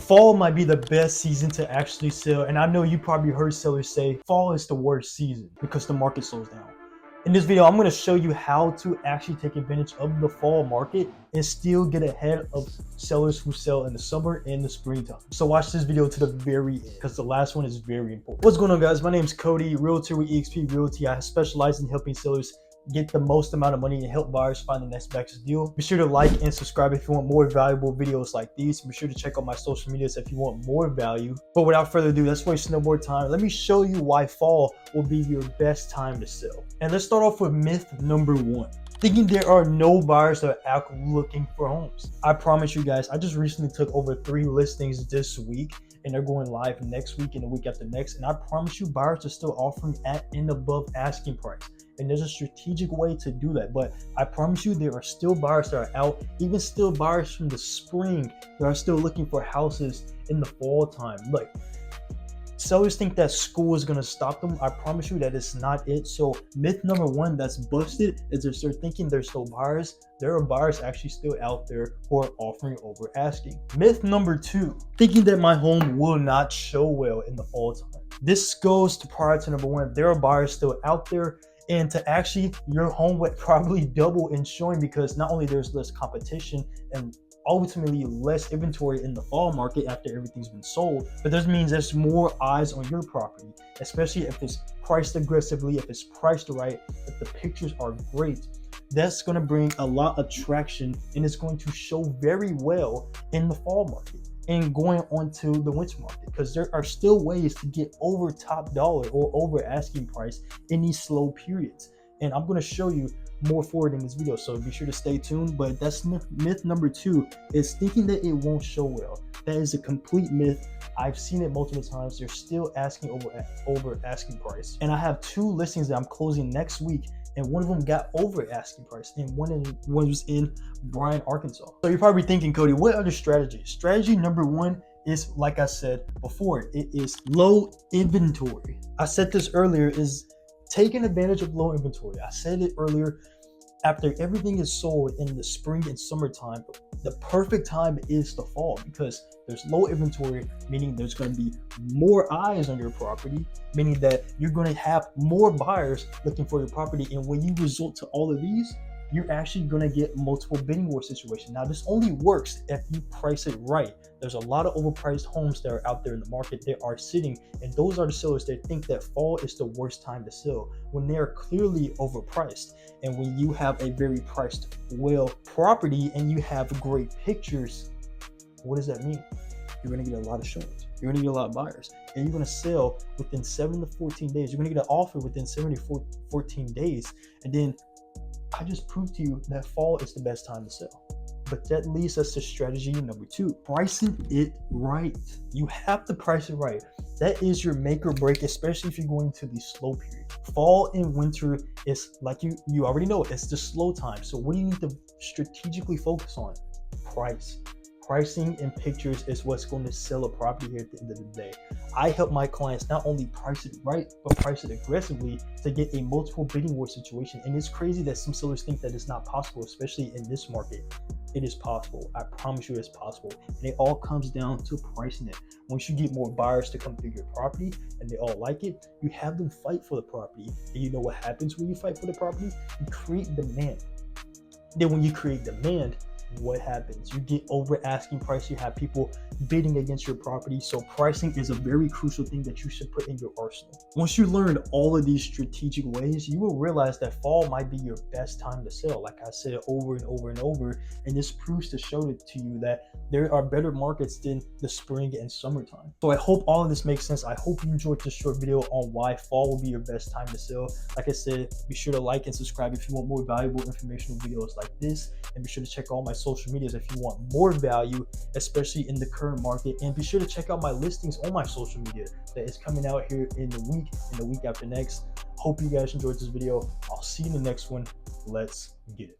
Fall might be the best season to actually sell, and I know you probably heard sellers say fall is the worst season because the market slows down. In this video, I'm going to show you how to actually take advantage of the fall market and still get ahead of sellers who sell in the summer and the springtime. So watch this video to the very end because the last one is very important. What's going on, guys? My name is Cody, realtor with eXp Realty. I specialize in helping sellers get the most amount of money and help buyers find the next best deal. Be sure to like and subscribe if you want more valuable videos like these. Be sure to check out my social medias if you want more value. But without further ado, let's waste no more time. Let me show you why fall will be your best time to sell. And let's start off with myth number one. Thinking there are no buyers that are out looking for homes. I promise you guys, I just recently took over 3 listings this week and they're going live next week and the week after next. And I promise you buyers are still offering at and above asking price. And there's a strategic way to do that. But I promise you there are still buyers that are out, even still buyers from the spring that are still looking for houses in the fall time. Like, sellers think that school is going to stop them. I promise you that it's not it. So myth number one that's busted is that they're thinking there's no buyers. There are buyers actually still out there who are offering over asking. Myth number two, thinking that my home will not show well in the fall time. This goes to prior to number one. There are buyers still out there, and to actually your home would probably double in showing because not only there's less competition and ultimately less inventory in the fall market after everything's been sold, but this means there's more eyes on your property, especially if it's priced aggressively, if it's priced right, if the pictures are great. That's going to bring a lot of traction and it's going to show very well in the fall market and going on to the winter market, because there are still ways to get over top dollar or over asking price in these slow periods. And I'm going to show you more forward in this video, so be sure to stay tuned. But that's myth number two, is thinking that it won't show well. That is a complete myth. I've seen it multiple times. They're still asking over asking price. And I have 2 listings that I'm closing next week, and one of them got over asking price and one was in Bryan, Arkansas. So you're probably thinking, Cody, what other strategies? Strategy number one is, like I said before, it is low inventory. I said this earlier, is taking advantage of low inventory. I said it earlier, after everything is sold in the spring and summertime, the perfect time is the fall because there's low inventory, meaning there's going to be more eyes on your property, meaning that you're going to have more buyers looking for your property. And when you resort to all of these, you're actually going to get multiple bidding war situations. Now, this only works if you price it right. There's a lot of overpriced homes that are out there in the market that are sitting, and those are the sellers that think that fall is the worst time to sell when they are clearly overpriced. And when you have a very priced well property and you have great pictures, what does that mean? You're going to get a lot of showings. You're going to get a lot of buyers, and you're going to sell within 7 to 14 days. You're going to get an offer within 7 to 14 days, and then I just proved to you that fall is the best time to sell. But that leads us to strategy number 2, pricing it right. You have to price it right. That is your make or break, especially if you're going to the slow period. Fall and winter is, like you already know, it's the slow time. So what do you need to strategically focus on? Price. Pricing and pictures is what's going to sell a property here at the end of the day. I help my clients not only price it right, but price it aggressively to get a multiple bidding war situation. And it's crazy that some sellers think that it's not possible, especially in this market. It is possible. I promise you it's possible. And it all comes down to pricing it. Once you get more buyers to come through your property and they all like it, you have them fight for the property. And you know what happens when you fight for the property? You create demand. Then when you create demand, what happens? You get over asking price. You have people bidding against your property. So pricing is a very crucial thing that you should put in your arsenal. Once you learn all of these strategic ways, you will realize that fall might be your best time to sell. Like I said over and over and over, and this proves to show it to you that there are better markets than the spring and summertime. So I hope all of this makes sense. I hope you enjoyed this short video on why fall will be your best time to sell. Like I said, be sure to like and subscribe if you want more valuable informational videos like this, and be sure to check all my social medias if you want more value, especially in the current market. And be sure to check out my listings on my social media that is coming out here in the week after next. Hope you guys enjoyed this video. I'll see you in the next one. Let's get it.